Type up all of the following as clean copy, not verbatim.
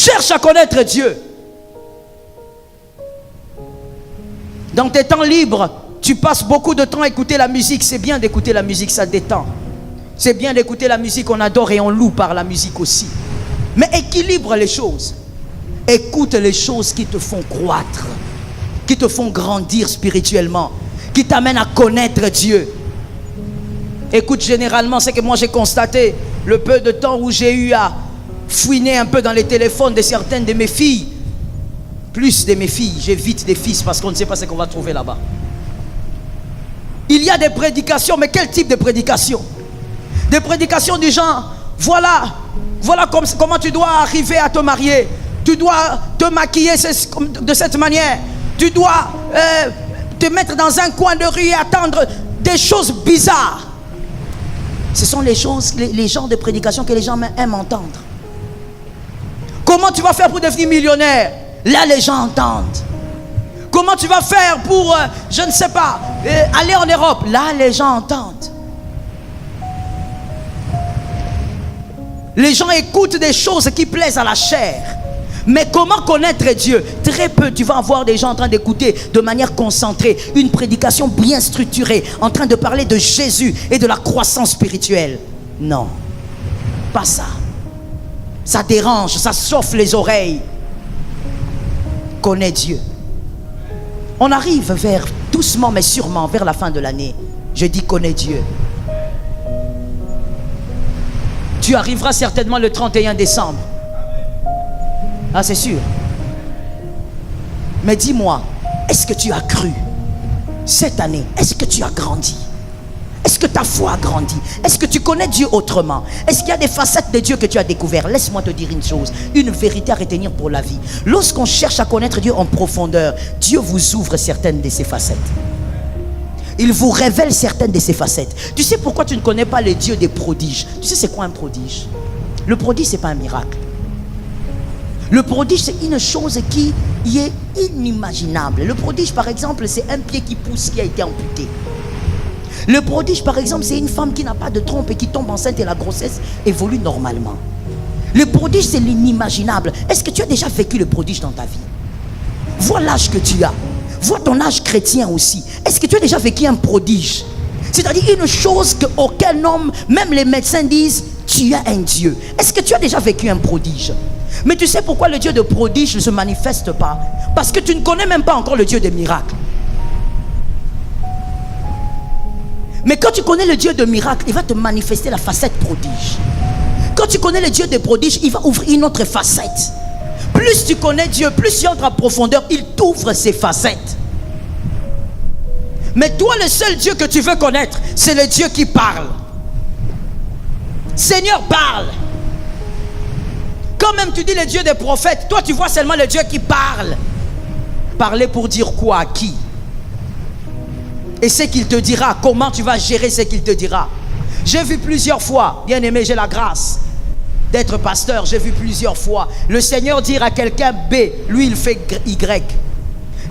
Cherche à connaître Dieu. Dans tes temps libres, tu passes beaucoup de temps à écouter la musique. C'est bien d'écouter la musique, ça détend. C'est bien d'écouter la musique, on adore et on loue par la musique aussi. Mais équilibre les choses. Écoute les choses qui te font croître, qui te font grandir spirituellement, qui t'amènent à connaître Dieu. Écoute, généralement, c'est que moi j'ai constaté le peu de temps où j'ai eu à fouiner un peu dans les téléphones de certaines de mes filles. Plus de mes filles, j'évite des fils parce qu'on ne sait pas ce qu'on va trouver là-bas. Il y a des prédications, mais quel type de prédication? Des prédications du genre, voilà comment tu dois arriver à te marier. Tu dois te maquiller de cette manière. Tu dois te mettre dans un coin de rue et attendre des choses bizarres. Ce sont les choses, les genres de prédications que les gens aiment entendre. Comment tu vas faire pour devenir millionnaire? Là, les gens entendent. Comment tu vas faire pour, je ne sais pas, aller en Europe? Là, les gens entendent. Les gens écoutent des choses qui plaisent à la chair. Mais comment connaître Dieu? Très peu. Tu vas avoir des gens en train d'écouter de manière concentrée une prédication bien structurée, en train de parler de Jésus et de la croissance spirituelle. Non, pas ça. Ça dérange, ça chauffe les oreilles. Connais Dieu. On arrive doucement mais sûrement vers la fin de l'année. Je dis connais Dieu. Tu arriveras certainement le 31 décembre. Ah, c'est sûr. Mais dis-moi, est-ce que tu as cru cette année? Est-ce que tu as grandi? Est-ce que ta foi a grandi? Est-ce que tu connais Dieu autrement? Est-ce qu'il y a des facettes de Dieu que tu as découvertes? Laisse-moi te dire une chose, une vérité à retenir pour la vie. Lorsqu'on cherche à connaître Dieu en profondeur, Dieu vous ouvre certaines de ses facettes. Il vous révèle certaines de ses facettes. Tu sais pourquoi tu ne connais pas les dieux des prodiges? Tu sais c'est quoi un prodige? Le prodige, c'est pas un miracle. Le prodige, c'est une chose qui est inimaginable. Le prodige, par exemple, c'est un pied qui pousse, qui a été amputé. Le prodige, par exemple, c'est une femme qui n'a pas de trompe et qui tombe enceinte et la grossesse évolue normalement. Le prodige, c'est l'inimaginable. Est-ce que tu as déjà vécu le prodige dans ta vie? Vois l'âge que tu as. Vois ton âge chrétien aussi. Est-ce que tu as déjà vécu un prodige? C'est-à-dire une chose qu'aucun homme, même les médecins disent, tu as un Dieu. Est-ce que tu as déjà vécu un prodige? Mais tu sais pourquoi le Dieu de prodige ne se manifeste pas? Parce que tu ne connais même pas encore le Dieu des miracles. Mais quand tu connais le Dieu de miracles, il va te manifester la facette prodige. Quand tu connais le Dieu des prodiges, il va ouvrir une autre facette. Plus tu connais Dieu, plus tu entres en profondeur, il t'ouvre ses facettes. Mais toi, le seul Dieu que tu veux connaître, c'est le Dieu qui parle. Seigneur parle. Quand même tu dis le Dieu des prophètes, toi tu vois seulement le Dieu qui parle. Parler pour dire quoi à qui? Et ce qu'il te dira, comment tu vas gérer ce qu'il te dira. J'ai vu plusieurs fois, bien aimé, j'ai la grâce d'être pasteur, j'ai vu plusieurs fois le Seigneur dire à quelqu'un B, lui il fait Y.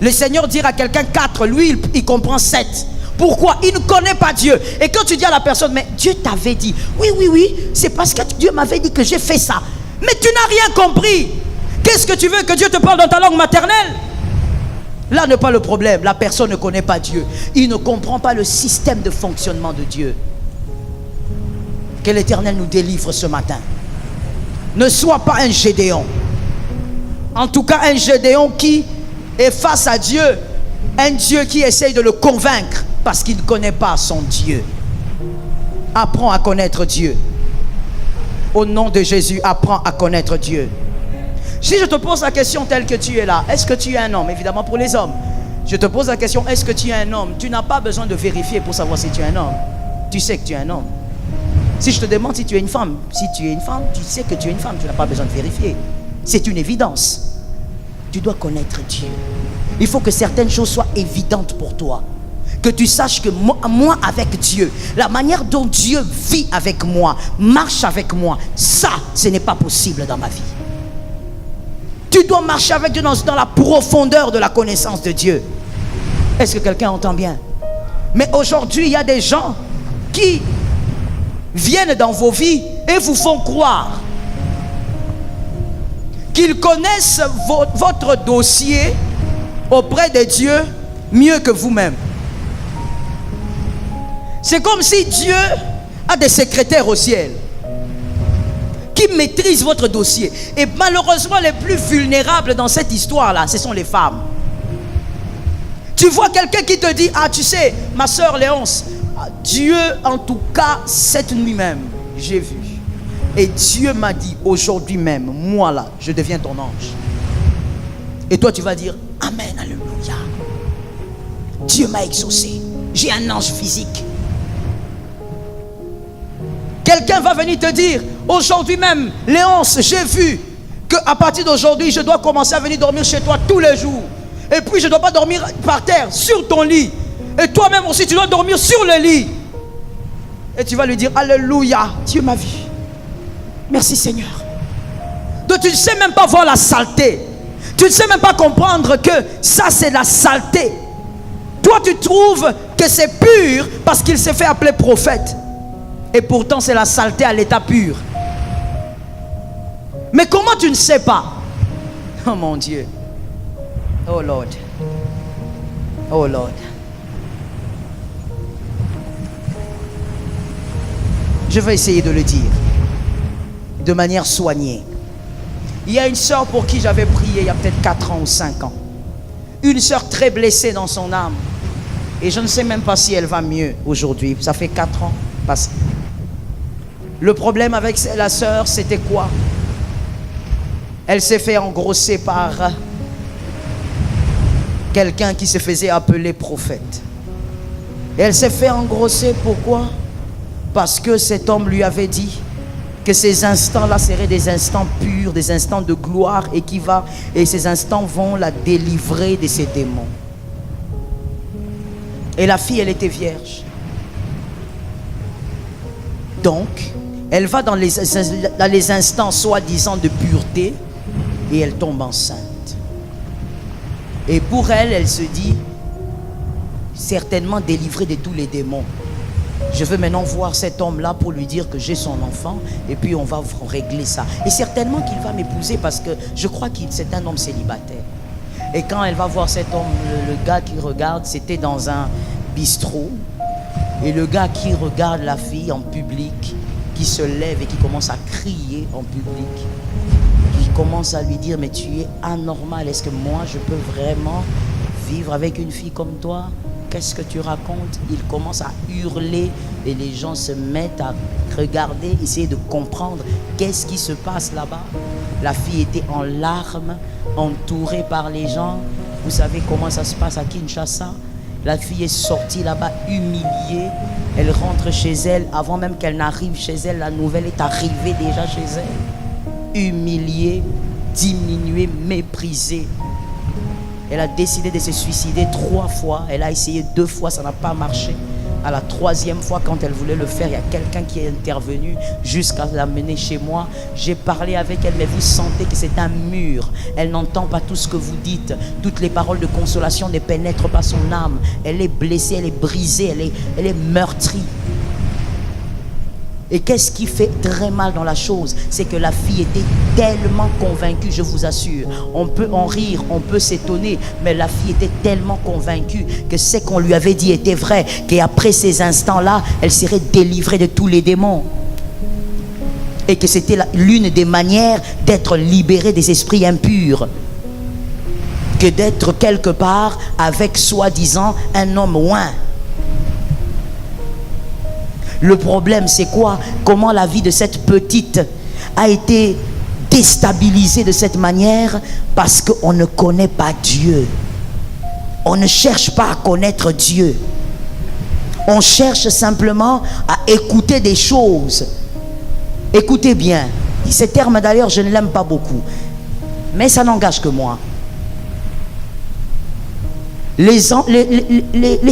Le Seigneur dire à quelqu'un 4, lui il comprend 7. Pourquoi? Il ne connaît pas Dieu. Et quand tu dis à la personne, mais Dieu t'avait dit, oui, c'est parce que Dieu m'avait dit que j'ai fait ça. Mais tu n'as rien compris. Qu'est-ce que tu veux? Que Dieu te parle dans ta langue maternelle? Là n'est pas le problème. La personne ne connaît pas Dieu. Il ne comprend pas le système de fonctionnement de Dieu. Que l'Éternel nous délivre ce matin. Ne sois pas un Gédéon. En tout cas, un Gédéon qui est face à Dieu. Un Dieu qui essaye de le convaincre parce qu'il ne connaît pas son Dieu. Apprends à connaître Dieu. Au nom de Jésus, apprends à connaître Dieu. Si je te pose la question telle que tu es là, est-ce que tu es un homme? Évidemment pour les hommes. Je te pose la question, est-ce que tu es un homme? Tu n'as pas besoin de vérifier pour savoir si tu es un homme. Tu sais que tu es un homme. Si je te demande si tu es une femme, si tu es une femme, tu sais que tu es une femme. Tu n'as pas besoin de vérifier. C'est une évidence. Tu dois connaître Dieu. Il faut que certaines choses soient évidentes pour toi. Que tu saches que moi avec Dieu, la manière dont Dieu vit avec moi, marche avec moi, ça, ce n'est pas possible dans ma vie. Tu dois marcher avec Dieu dans la profondeur de la connaissance de Dieu. Est-ce que quelqu'un entend bien? Mais aujourd'hui, il y a des gens qui viennent dans vos vies et vous font croire qu'ils connaissent votre dossier auprès de Dieu mieux que vous-même. C'est comme si Dieu a des secrétaires au ciel qui maîtrisent votre dossier. Et malheureusement, les plus vulnérables dans cette histoire-là, ce sont les femmes. Tu vois quelqu'un qui te dit, ah tu sais, ma soeur Léonce, Dieu en tout cas, cette nuit même, j'ai vu. Et Dieu m'a dit, aujourd'hui même, moi là, je deviens ton ange. Et toi tu vas dire, Amen, alléluia. Dieu m'a exaucé. J'ai un ange physique. Quelqu'un va venir te dire, aujourd'hui même, Léonce, j'ai vu qu'à partir d'aujourd'hui, je dois commencer à venir dormir chez toi tous les jours. Et puis je ne dois pas dormir par terre, sur ton lit. Et toi-même aussi, tu dois dormir sur le lit. Et tu vas lui dire, alléluia, Dieu m'a vu. Merci Seigneur. Donc tu ne sais même pas voir la saleté. Tu ne sais même pas comprendre que ça c'est la saleté. Toi tu trouves que c'est pur parce qu'il s'est fait appeler prophète. Et pourtant c'est la saleté à l'état pur. Mais comment tu ne sais pas? Oh mon Dieu. Oh Lord. Oh Lord. Je vais essayer de le dire de manière soignée. Il y a une sœur pour qui j'avais prié il y a peut-être 4 ans ou 5 ans. Une sœur très blessée dans son âme. Et je ne sais même pas si elle va mieux aujourd'hui. Ça fait 4 ans passés. Le problème avec la sœur, c'était quoi? Elle s'est fait engrosser par quelqu'un qui se faisait appeler prophète. Et elle s'est fait engrosser, pourquoi? Parce que cet homme lui avait dit que ces instants-là seraient des instants purs, des instants de gloire, et ces instants vont la délivrer de ses démons. Et la fille, elle était vierge. Donc, elle va dans les instants soi-disant de pureté et elle tombe enceinte. Et pour elle, elle se dit, certainement délivrée de tous les démons. Je veux maintenant voir cet homme-là pour lui dire que j'ai son enfant et puis on va régler ça. Et certainement qu'il va m'épouser parce que je crois que c'est un homme célibataire. Et quand elle va voir cet homme, le gars qui regarde, c'était dans un bistrot. Et le gars qui regarde la fille en public, qui se lève et qui commence à crier en public, qui commence à lui dire, mais tu es anormal, est-ce que moi je peux vraiment vivre avec une fille comme toi? Qu'est-ce que tu racontes? Il commence à hurler et les gens se mettent à regarder, essayer de comprendre qu'est-ce qui se passe là-bas. La fille était en larmes, entourée par les gens. Vous savez comment ça se passe à Kinshasa? La fille est sortie là-bas humiliée. Elle rentre chez elle. Avant même qu'elle n'arrive chez elle, la nouvelle est arrivée déjà chez elle. Humiliée, diminuée, méprisée. Elle a décidé de se suicider 3 fois. Elle a essayé 2 fois, ça n'a pas marché. À la 3e fois, quand elle voulait le faire, il y a quelqu'un qui est intervenu jusqu'à l'amener chez moi. J'ai parlé avec elle, mais vous sentez que c'est un mur. Elle n'entend pas tout ce que vous dites. Toutes les paroles de consolation ne pénètrent pas son âme. Elle est blessée, elle est brisée, elle est meurtrie. Et qu'est-ce qui fait très mal dans la chose? C'est que la fille était tellement convaincue, je vous assure. On peut en rire, on peut s'étonner, mais la fille était tellement convaincue que ce qu'on lui avait dit était vrai, qu'après ces instants-là, elle serait délivrée de tous les démons. Et que c'était l'une des manières d'être libérée des esprits impurs. Que d'être quelque part avec soi-disant un homme loin. Le problème, c'est quoi? Comment la vie de cette petite a été déstabilisée de cette manière? Parce qu'on ne connaît pas Dieu. On ne cherche pas à connaître Dieu. On cherche simplement à écouter des choses. Écoutez bien. Ce terme d'ailleurs, je ne l'aime pas beaucoup. Mais ça n'engage que moi. Les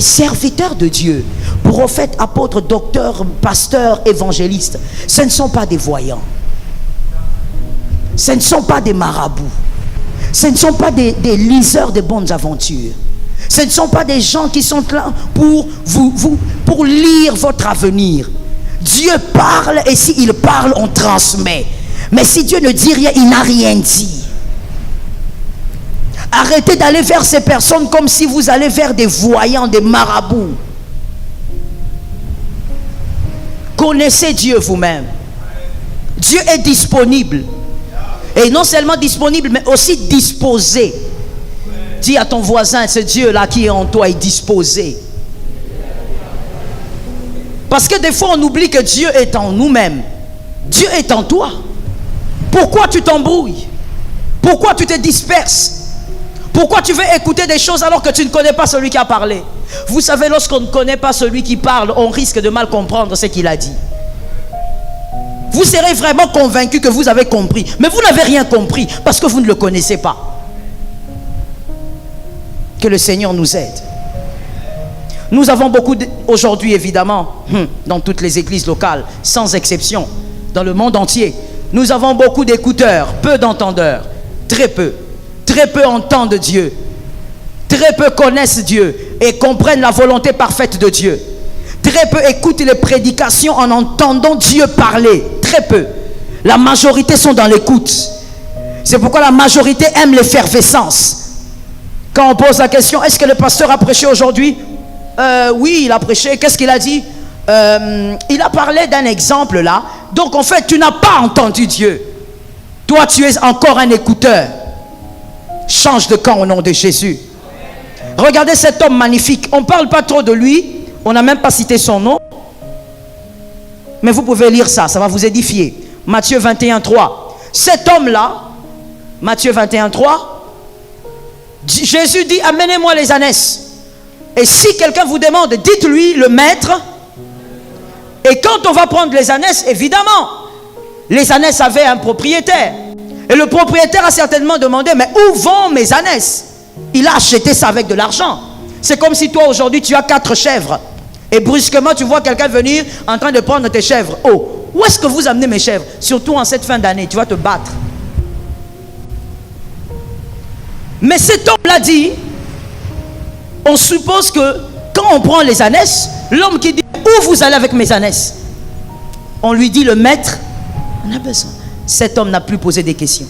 serviteurs de Dieu, prophètes, apôtres, docteurs, pasteurs, évangélistes, ce ne sont pas des voyants. Ce ne sont pas des marabouts. Ce ne sont pas des liseurs de bonnes aventures. Ce ne sont pas des gens qui sont là pour lire votre avenir. Dieu parle et s'il parle, on transmet. Mais si Dieu ne dit rien, il n'a rien dit. Arrêtez d'aller vers ces personnes comme si vous allez vers des voyants, des marabouts. Connaissez Dieu vous-même. Dieu est disponible. Et non seulement disponible, mais aussi disposé. Dis à ton voisin, ce Dieu-là qui est en toi est disposé. Parce que des fois, on oublie que Dieu est en nous-mêmes. Dieu est en toi. Pourquoi tu t'embrouilles? Pourquoi tu te disperses? Pourquoi tu veux écouter des choses alors que tu ne connais pas celui qui a parlé? Vous savez, lorsqu'on ne connaît pas celui qui parle, on risque de mal comprendre ce qu'il a dit. Vous serez vraiment convaincu que vous avez compris. Mais vous n'avez rien compris parce que vous ne le connaissez pas. Que le Seigneur nous aide. Nous avons beaucoup aujourd'hui, évidemment, dans toutes les églises locales, sans exception, dans le monde entier, nous avons beaucoup d'écouteurs, peu d'entendeurs, très peu. Très peu entendent Dieu. Très peu connaissent Dieu et comprennent la volonté parfaite de Dieu. Très peu écoutent les prédications en entendant Dieu parler. Très peu. La majorité sont dans l'écoute. C'est pourquoi la majorité aime l'effervescence. Quand on pose la question, est-ce que le pasteur a prêché aujourd'hui? Oui, il a prêché. Qu'est-ce qu'il a dit? Il a parlé d'un exemple là. Donc en fait, tu n'as pas entendu Dieu. Toi, tu es encore un écouteur. Change de camp au nom de Jésus. Regardez cet homme magnifique. On ne parle pas trop de lui. On n'a même pas cité son nom. Mais vous pouvez lire ça. Ça va vous édifier. Matthieu 21, 3. Cet homme-là, Matthieu 21, 3, Jésus dit, amenez-moi les ânesses. Et si quelqu'un vous demande, dites-lui le maître. Et quand on va prendre les ânesses, évidemment, les ânesses avaient un propriétaire. Et le propriétaire a certainement demandé, mais où vont mes ânesses? Il a acheté ça avec de l'argent. C'est comme si toi aujourd'hui tu as 4 chèvres. Et brusquement tu vois quelqu'un venir en train de prendre tes chèvres. Oh, où est-ce que vous amenez mes chèvres? Surtout en cette fin d'année, tu vas te battre. Mais cet homme l'a dit, on suppose que quand on prend les ânesses, l'homme qui dit, où vous allez avec mes ânesses? On lui dit, le maître, on a besoin. Cet homme n'a plus posé des questions.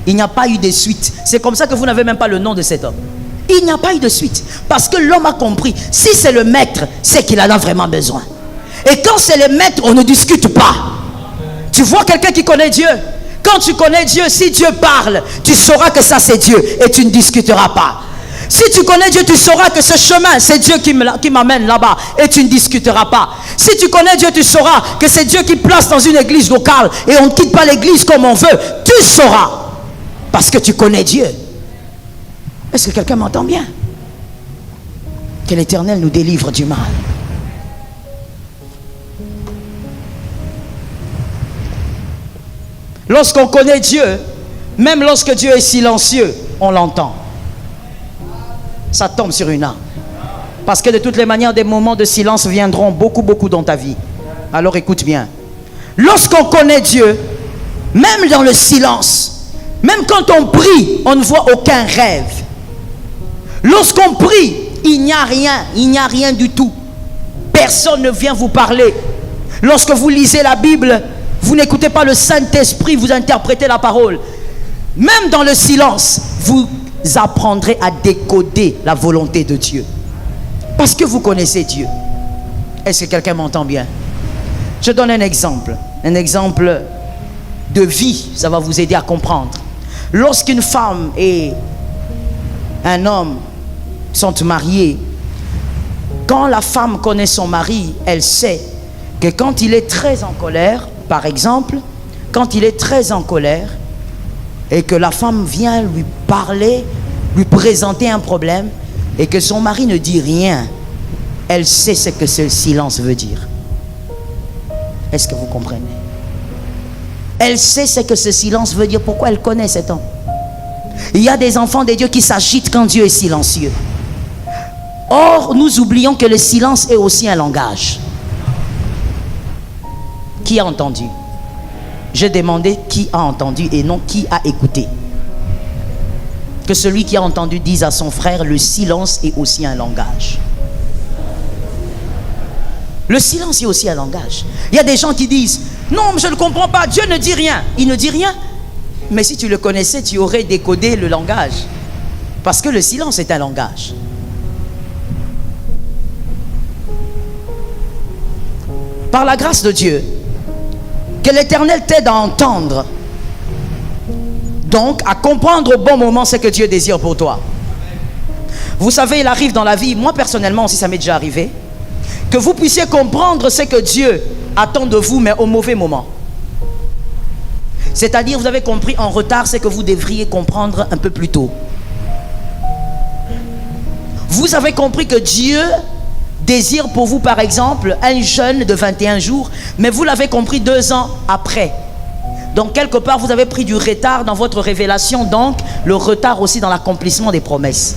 Il n'y a pas eu de suite. C'est comme ça que vous n'avez même pas le nom de cet homme. Il n'y a pas eu de suite. Parce que l'homme a compris. Si c'est le maître, c'est qu'il en a vraiment besoin. Et quand c'est le maître, on ne discute pas. Tu vois quelqu'un qui connaît Dieu. Quand tu connais Dieu, si Dieu parle, tu sauras que ça c'est Dieu. Et tu ne discuteras pas. Si tu connais Dieu, tu sauras que ce chemin, c'est Dieu qui m'amène là-bas. Et tu ne discuteras pas. Si tu connais Dieu, tu sauras que c'est Dieu qui place dans une église locale. Et on ne quitte pas l'église comme on veut. Tu sauras. Parce que tu connais Dieu. Est-ce que quelqu'un m'entend bien? Que l'Éternel nous délivre du mal. Lorsqu'on connaît Dieu, même lorsque Dieu est silencieux, on l'entend. Ça tombe sur une âme. Parce que de toutes les manières, des moments de silence viendront beaucoup dans ta vie. Alors écoute bien. Lorsqu'on connaît Dieu, même dans le silence, même quand on prie, on ne voit aucun rêve. Lorsqu'on prie, il n'y a rien du tout. Personne ne vient vous parler. Lorsque vous lisez la Bible, vous n'écoutez pas le Saint-Esprit, vous interprétez la parole. Même dans le silence, vous apprendrez à décoder la volonté de Dieu. Parce que vous connaissez Dieu. Est-ce que quelqu'un m'entend bien? Je donne un exemple de vie, ça va vous aider à comprendre. Lorsqu'une femme et un homme sont mariés, quand la femme connaît son mari, elle sait que quand il est très en colère, par exemple, quand il est très en colère et que la femme vient lui parler, lui présenter un problème et que son mari ne dit rien, elle sait ce que ce silence veut dire. Est-ce que vous comprenez? Elle sait ce que ce silence veut dire. Pourquoi elle connaît cet homme? Il y a des enfants de Dieu qui s'agitent quand Dieu est silencieux. Or, nous oublions que le silence est aussi un langage. Qui a entendu? J'ai demandé qui a entendu et non qui a écouté. Que celui qui a entendu dise à son frère, le silence est aussi un langage. Le silence est aussi un langage. Il y a des gens qui disent, non, mais je ne comprends pas, Dieu ne dit rien. Il ne dit rien. Mais si tu le connaissais, tu aurais décodé le langage. Parce que le silence est un langage. Par la grâce de Dieu, que l'Éternel t'aide à entendre, donc à comprendre au bon moment ce que Dieu désire pour toi. Vous savez, il arrive dans la vie, moi personnellement aussi ça m'est déjà arrivé, que vous puissiez comprendre ce que Dieu attend de vous, mais au mauvais moment. C'est-à-dire, vous avez compris en retard ce que vous devriez comprendre un peu plus tôt. Vous avez compris que Dieu désire pour vous, par exemple, un jeûne de 21 jours, mais vous l'avez compris 2 ans après. Donc, quelque part, vous avez pris du retard dans votre révélation, donc le retard aussi dans l'accomplissement des promesses.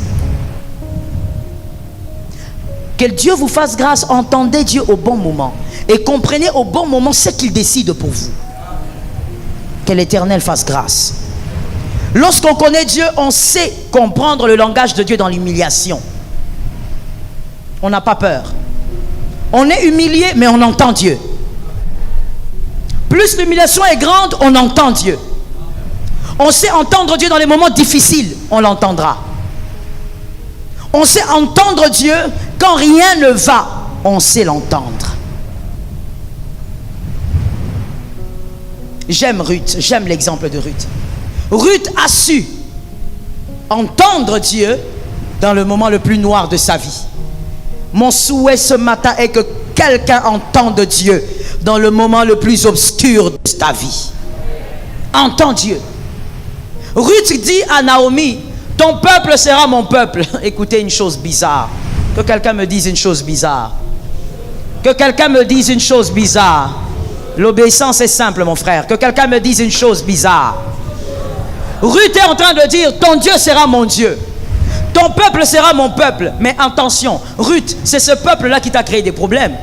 Que Dieu vous fasse grâce, entendez Dieu au bon moment et comprenez au bon moment ce qu'il décide pour vous. Que l'Éternel fasse grâce. Lorsqu'on connaît Dieu, on sait comprendre le langage de Dieu dans l'humiliation. On n'a pas peur. On est humilié, mais on entend Dieu. Plus l'humiliation est grande, on entend Dieu. On sait entendre Dieu dans les moments difficiles, on l'entendra. On sait entendre Dieu quand rien ne va, on sait l'entendre. J'aime Ruth, j'aime l'exemple de Ruth. Ruth a su entendre Dieu dans le moment le plus noir de sa vie. Mon souhait ce matin est que quelqu'un entende Dieu dans le moment le plus obscur de ta vie. Entends Dieu. Ruth dit à Naomi, ton peuple sera mon peuple. Écoutez une chose bizarre. Que quelqu'un me dise une chose bizarre. Que quelqu'un me dise une chose bizarre. L'obéissance est simple, mon frère. Que quelqu'un me dise une chose bizarre. Ruth est en train de dire, ton Dieu sera mon Dieu. Ton peuple sera mon peuple. Mais attention, Ruth, c'est ce peuple-là qui t'a créé des problèmes.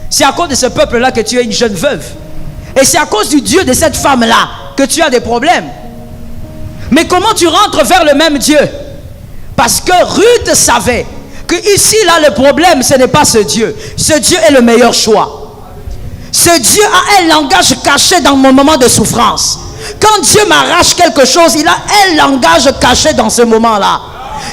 C'est à cause de ce peuple-là que tu es une jeune veuve. Et c'est à cause du Dieu de cette femme-là que tu as des problèmes. Mais comment tu rentres vers le même Dieu? Parce que Ruth savait que ici, là, le problème, ce n'est pas ce Dieu. Ce Dieu est le meilleur choix. Ce Dieu a un langage caché dans mon moment de souffrance. Quand Dieu m'arrache quelque chose, il a un langage caché dans ce moment-là.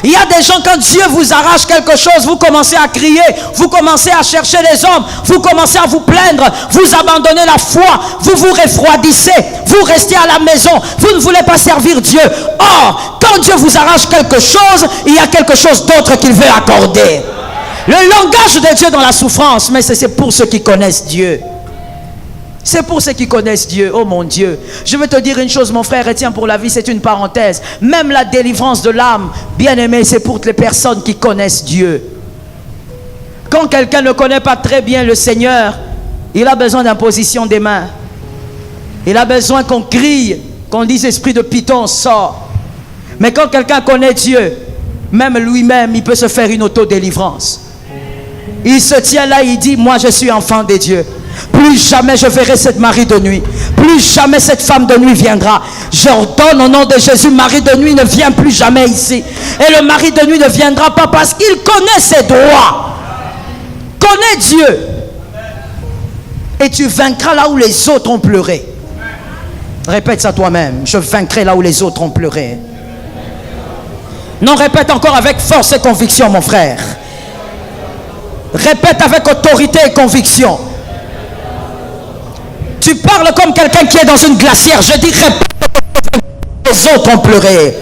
Il y a des gens, quand Dieu vous arrache quelque chose, vous commencez à crier, vous commencez à chercher les hommes, vous commencez à vous plaindre, vous abandonnez la foi, vous vous refroidissez, vous restez à la maison, vous ne voulez pas servir Dieu. Or, quand Dieu vous arrache quelque chose, il y a quelque chose d'autre qu'il veut accorder. Le langage de Dieu dans la souffrance, mais c'est pour ceux qui connaissent Dieu. C'est pour ceux qui connaissent Dieu. Oh mon Dieu. Je vais te dire une chose, mon frère, retiens pour la vie, c'est une parenthèse. Même la délivrance de l'âme, bien aimé, c'est pour les personnes qui connaissent Dieu. Quand quelqu'un ne connaît pas très bien le Seigneur, il a besoin d'imposition des mains. Il a besoin qu'on crie, qu'on dise esprit de Python, sort. Mais quand quelqu'un connaît Dieu, même lui-même, il peut se faire une auto-délivrance. Il se tient là, il dit, moi je suis enfant de Dieu. Plus jamais je verrai cette Marie de nuit. Plus jamais cette femme de nuit viendra. J'ordonne au nom de Jésus, Marie de nuit ne vient plus jamais ici. Et le mari de nuit ne viendra pas parce qu'il connaît ses droits. Connais Dieu. Et tu vaincras là où les autres ont pleuré. Répète ça toi-même. Je vaincrai là où les autres ont pleuré. Non, répète encore avec force et conviction, mon frère. Répète avec autorité et conviction. Tu parles comme quelqu'un qui est dans une glacière. Je dis répète, les autres ont pleuré.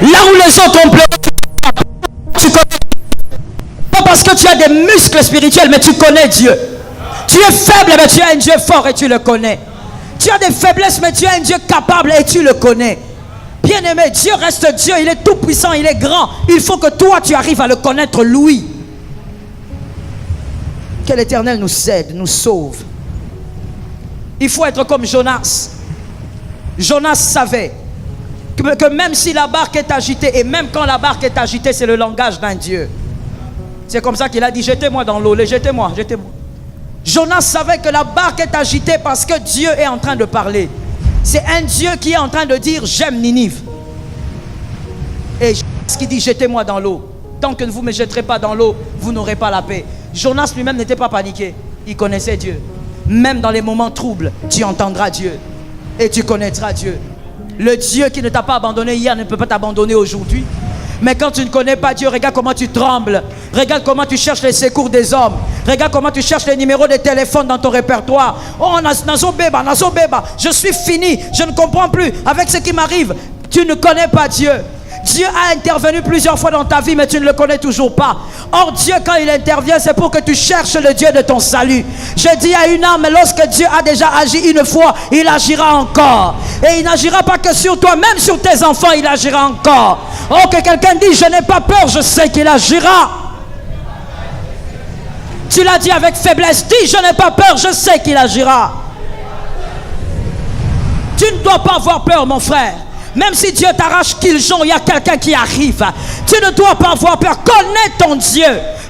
Là où les autres ont pleuré, tu connais. Pas parce que tu as des muscles spirituels, mais tu connais Dieu. Tu es faible, mais tu as un Dieu fort et tu le connais. Tu as des faiblesses, mais tu as un Dieu capable et tu le connais. Bien-aimé, Dieu reste Dieu, il est tout puissant, il est grand. Il faut que toi, tu arrives à le connaître, lui. Que l'Éternel nous aide, nous sauve. Il faut être comme Jonas. Jonas savait que même si la barque est agitée, et même quand la barque est agitée, c'est le langage d'un Dieu. C'est comme ça qu'il a dit, jetez-moi dans l'eau, jetez-moi, jetez-moi. Jonas savait que la barque est agitée parce que Dieu est en train de parler. C'est un Dieu qui est en train de dire, j'aime Ninive. Et Jonas qui dit, jetez-moi dans l'eau. Tant que vous ne me jetterez pas dans l'eau, vous n'aurez pas la paix. Jonas lui-même n'était pas paniqué. Il connaissait Dieu. Même dans les moments troubles, tu entendras Dieu. Et tu connaîtras Dieu. Le Dieu qui ne t'a pas abandonné hier ne peut pas t'abandonner aujourd'hui. Mais quand tu ne connais pas Dieu, regarde comment tu trembles. Regarde comment tu cherches les secours des hommes. Regarde comment tu cherches les numéros de téléphone dans ton répertoire. Oh, Nazo Beba. Je suis fini. Je ne comprends plus avec ce qui m'arrive. Tu ne connais pas Dieu. Dieu a intervenu plusieurs fois dans ta vie, mais tu ne le connais toujours pas. Or, Dieu, quand il intervient, c'est pour que tu cherches le Dieu de ton salut. Je dis à une âme, lorsque Dieu a déjà agi une fois, il agira encore. Et il n'agira pas que sur toi, même sur tes enfants, il agira encore. Oh, que quelqu'un dise, je n'ai pas peur, je sais qu'il agira. Tu l'as dit avec faiblesse, dis, je n'ai pas peur, je sais qu'il agira. Tu ne dois pas avoir peur, mon frère. Même si Dieu t'arrache qu'il jonc, il y a quelqu'un qui arrive. Tu ne dois pas avoir peur. Connais ton Dieu.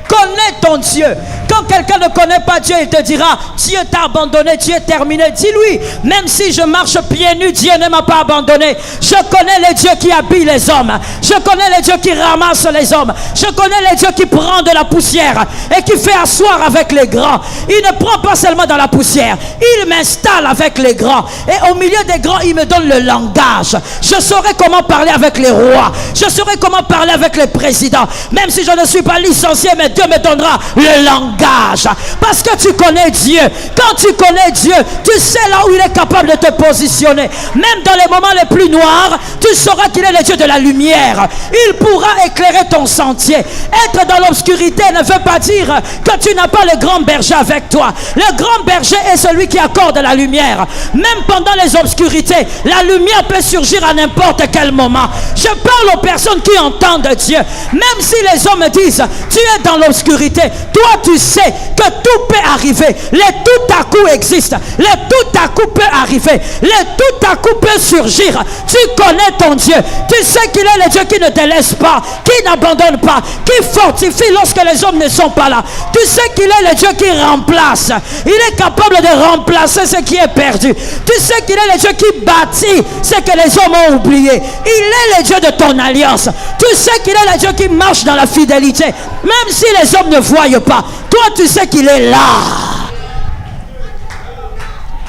Connais ton Dieu. Quand quelqu'un ne connaît pas Dieu, il te dira, Dieu t'a abandonné, Dieu est terminé. Dis-lui, même si je marche pieds nus, Dieu ne m'a pas abandonné. Je connais les dieux qui habillent les hommes. Je connais les dieux qui ramassent les hommes. Je connais les dieux qui prennent de la poussière et qui fait asseoir avec les grands. Il ne prend pas seulement dans la poussière, il m'installe avec les grands. Et au milieu des grands, il me donne le langage. Je saurai comment parler avec les rois. Je saurai comment parler avec les présidents. Même si je ne suis pas licencié, mais Dieu me donnera le langage. Parce que tu connais Dieu. Quand tu connais Dieu, tu sais là où il est capable de te positionner. Même dans les moments les plus noirs, tu sauras qu'il est le Dieu de la lumière. Il pourra éclairer ton sentier. Être dans l'obscurité ne veut pas dire que tu n'as pas le grand berger avec toi. Le grand berger est celui qui accorde la lumière. Même pendant les obscurités, la lumière peut surgir à n'importe quel moment. Je parle aux personnes qui entendent Dieu. Même si les hommes disent, tu es dans l'obscurité, toi tu sais que tout peut arriver. Le tout à coup existe. Le tout à coup peut arriver. Le tout à coup peut surgir. Tu connais ton Dieu. Tu sais qu'il est le Dieu qui ne te laisse pas, qui n'abandonne pas, qui fortifie lorsque les hommes ne sont pas là. Tu sais qu'il est le Dieu qui remplace. Il est capable de remplacer ce qui est perdu. Tu sais qu'il est le Dieu qui bâtit ce que les hommes ont oublié. Il est le Dieu de ton alliance. Tu sais qu'il est le Dieu qui marche dans la fidélité. Même si les hommes ne voient pas, toi tu sais qu'il est là.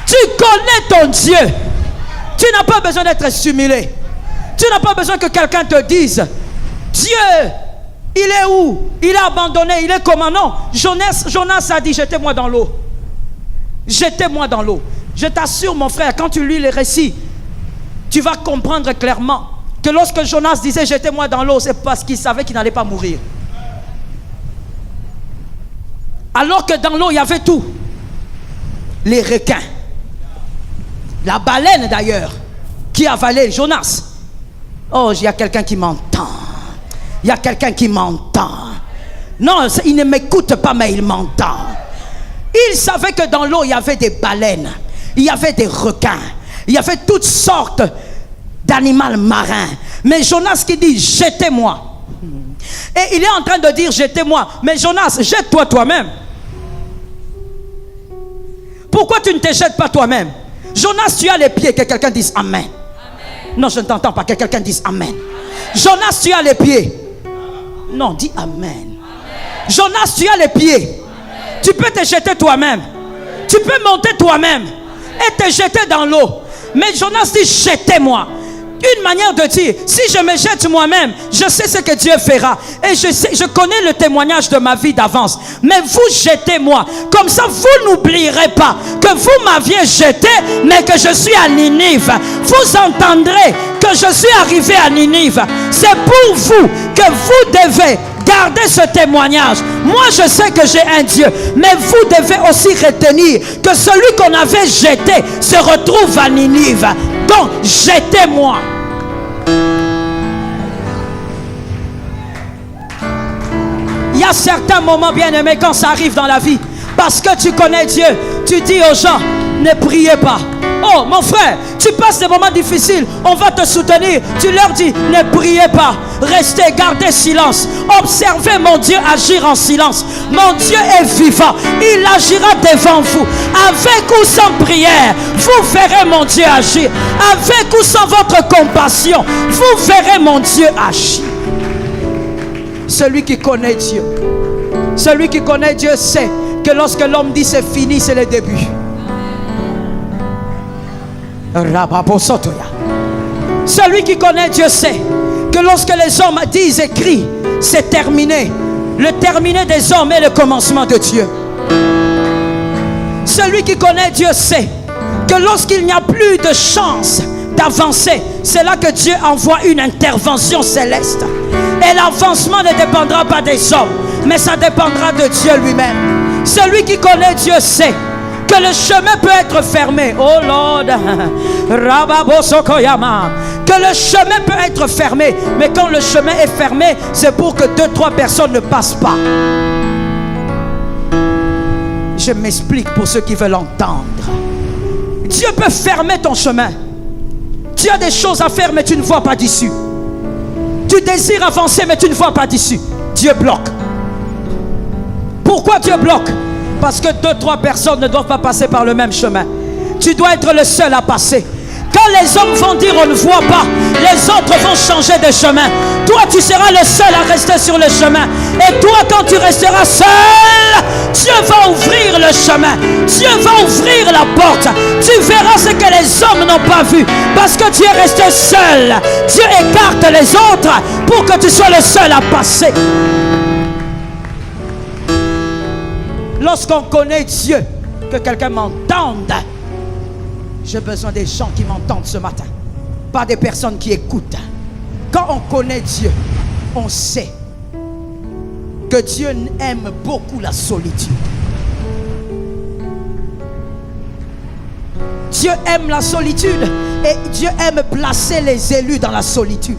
Tu connais ton Dieu. Tu n'as pas besoin d'être stimulé. Tu n'as pas besoin que quelqu'un te dise, Dieu, il est où? Il est abandonné, il est comment? Non, Jonas a dit, jetez-moi dans l'eau. Jetez-moi dans l'eau. Je t'assure mon frère, quand tu lis les récits, tu vas comprendre clairement que lorsque Jonas disait jetez-moi dans l'eau, c'est parce qu'il savait qu'il n'allait pas mourir. Alors que dans l'eau, il y avait tout. Les requins. La baleine d'ailleurs, qui avalait Jonas. Oh, il y a quelqu'un qui m'entend. Il y a quelqu'un qui m'entend. Non, il ne m'écoute pas, mais il m'entend. Il savait que dans l'eau, il y avait des baleines. Il y avait des requins. Il y avait toutes sortes d'animaux marins. Mais Jonas qui dit, jetez-moi. Et il est en train de dire, jetez-moi. Mais Jonas, jette-toi toi-même. Pourquoi tu ne te jettes pas toi-même? Jonas, tu as les pieds, que quelqu'un dise Amen. Amen. Non, je ne t'entends pas, que quelqu'un dise Amen. Amen. Jonas, tu as les pieds. Non, dis Amen. Amen. Jonas, tu as les pieds. Amen. Tu peux te jeter toi-même. Amen. Tu peux monter toi-même et te jeter dans l'eau. Mais Jonas dit, jetez-moi. Une manière de dire, si je me jette moi-même, je sais ce que Dieu fera. Et je connais le témoignage de ma vie d'avance. Mais vous jetez-moi. Comme ça, vous n'oublierez pas que vous m'aviez jeté, mais que je suis à Ninive. Vous entendrez que je suis arrivé à Ninive. C'est pour vous que vous devez garder ce témoignage. Moi, je sais que j'ai un Dieu, mais vous devez aussi retenir que celui qu'on avait jeté se retrouve à Ninive. Donc, jetez-moi. Il y a certains moments, bien-aimés, quand ça arrive dans la vie, parce que tu connais Dieu, tu dis aux gens, ne priez pas. Oh, mon frère, tu passes des moments difficiles, on va te soutenir. Tu leur dis, ne priez pas. Restez, gardez silence. Observez mon Dieu agir en silence. Mon Dieu est vivant. Il agira devant vous. Avec ou sans prière, vous verrez mon Dieu agir. Avec ou sans votre compassion, vous verrez mon Dieu agir. Celui qui connaît Dieu, celui qui connaît Dieu sait que lorsque l'homme dit c'est fini, c'est le début. Celui qui connaît Dieu sait que lorsque les hommes disent et crient, c'est terminé. Le terminé des hommes est le commencement de Dieu. Celui qui connaît Dieu sait que lorsqu'il n'y a plus de chance d'avancer, c'est là que Dieu envoie une intervention céleste. Et l'avancement ne dépendra pas des hommes, mais ça dépendra de Dieu lui-même. Celui qui connaît Dieu sait que le chemin peut être fermé. Oh Lord, que le chemin peut être fermé, mais quand le chemin est fermé, c'est pour que 2-3 personnes ne passent pas. Je m'explique pour ceux qui veulent entendre. Dieu peut fermer ton chemin. Tu as des choses à faire, mais tu ne vois pas d'issue. Tu désires avancer, mais tu ne vois pas d'issue. Dieu bloque. Pourquoi Dieu bloque? Parce que 2-3 personnes ne doivent pas passer par le même chemin. Tu dois être le seul à passer. Quand les hommes vont dire on ne voit pas, les autres vont changer de chemin. Toi, tu seras le seul à rester sur le chemin. Et toi, quand tu resteras seul, Dieu va ouvrir le chemin. Dieu va ouvrir la porte. Tu verras ce que les hommes n'ont pas vu. Parce que tu es resté seul. Dieu écarte les autres pour que tu sois le seul à passer. Lorsqu'on connaît Dieu, que quelqu'un m'entende. J'ai besoin des gens qui m'entendent ce matin, pas des personnes qui écoutent. Quand on connaît Dieu, on sait que Dieu aime beaucoup la solitude. Dieu aime la solitude et Dieu aime placer les élus dans la solitude.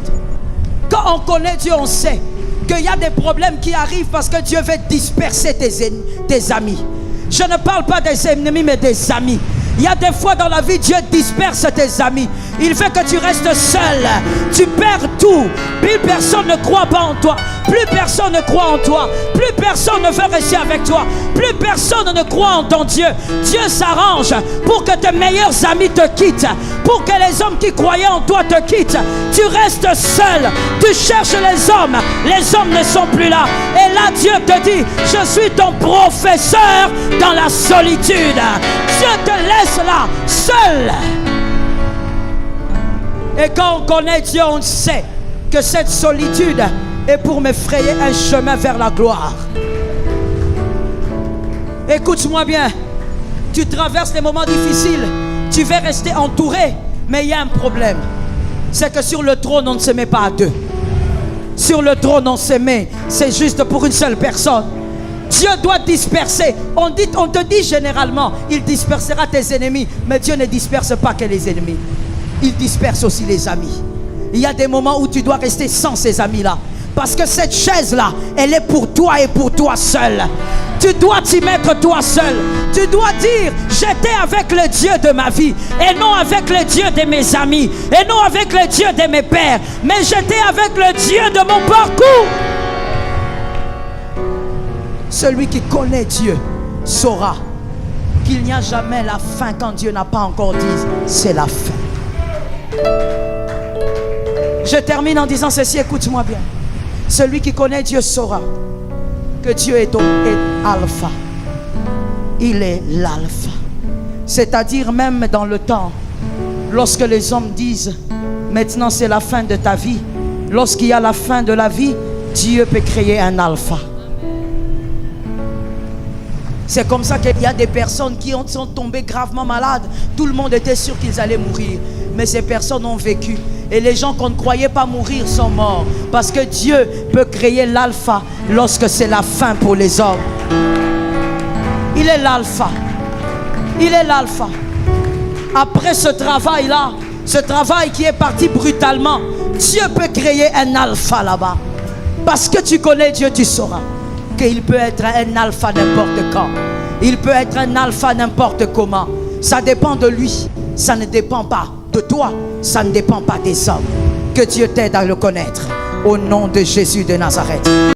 Quand on connaît Dieu, on sait qu'il y a des problèmes qui arrivent parce que Dieu veut disperser tes amis. Je ne parle pas des ennemis, mais des amis. Il y a des fois dans la vie, Dieu disperse tes amis. Il veut que tu restes seul. Tu perds tout. Plus personne ne croit pas en toi. Plus personne ne croit en toi. Plus personne ne veut rester avec toi. Plus personne ne croit en ton Dieu. Dieu s'arrange pour que tes meilleurs amis te quittent. Pour que les hommes qui croyaient en toi te quittent. Tu restes seul. Tu cherches les hommes. Les hommes ne sont plus là. Et là, Dieu te dit, je suis ton professeur dans la solitude. Dieu te laisse là, seul. Et quand on connaît Dieu, on sait que cette solitude est pour me frayer un chemin vers la gloire. Écoute-moi bien. Tu traverses des moments difficiles. Tu vas rester entouré. Mais il y a un problème. C'est que sur le trône, on ne se met pas à deux. Sur le trône, on se met. C'est juste pour une seule personne. Dieu doit disperser. On te dit généralement, il dispersera tes ennemis. Mais Dieu ne disperse pas que les ennemis. Il disperse aussi les amis. Il y a des moments où tu dois rester sans ces amis-là. Parce que cette chaise-là, elle est pour toi et pour toi seul. Tu dois t'y mettre toi seul. Tu dois dire, j'étais avec le Dieu de ma vie. Et non avec le Dieu de mes amis. Et non avec le Dieu de mes pères. Mais j'étais avec le Dieu de mon parcours. Celui qui connaît Dieu saura qu'il n'y a jamais la fin quand Dieu n'a pas encore dit c'est la fin. Je termine en disant ceci, écoute-moi bien. Celui qui connaît Dieu saura que Dieu est alpha. Il est l'alpha. C'est-à-dire même dans le temps, lorsque les hommes disent maintenant c'est la fin de ta vie, lorsqu'il y a la fin de la vie, Dieu peut créer un alpha. C'est comme ça qu'il y a des personnes qui sont tombées gravement malades. Tout le monde était sûr qu'ils allaient mourir. Mais ces personnes ont vécu. Et les gens qu'on ne croyait pas mourir sont morts. Parce que Dieu peut créer l'alpha lorsque c'est la fin pour les hommes. Il est l'alpha. Il est l'alpha. Après ce travail-là, ce travail qui est parti brutalement, Dieu peut créer un alpha là-bas. Parce que tu connais Dieu, tu sauras qu'il peut être un alpha n'importe quand. Il peut être un alpha n'importe comment. Ça dépend de lui. Ça ne dépend pas de toi. Ça ne dépend pas des hommes. Que Dieu t'aide à le connaître. Au nom de Jésus de Nazareth.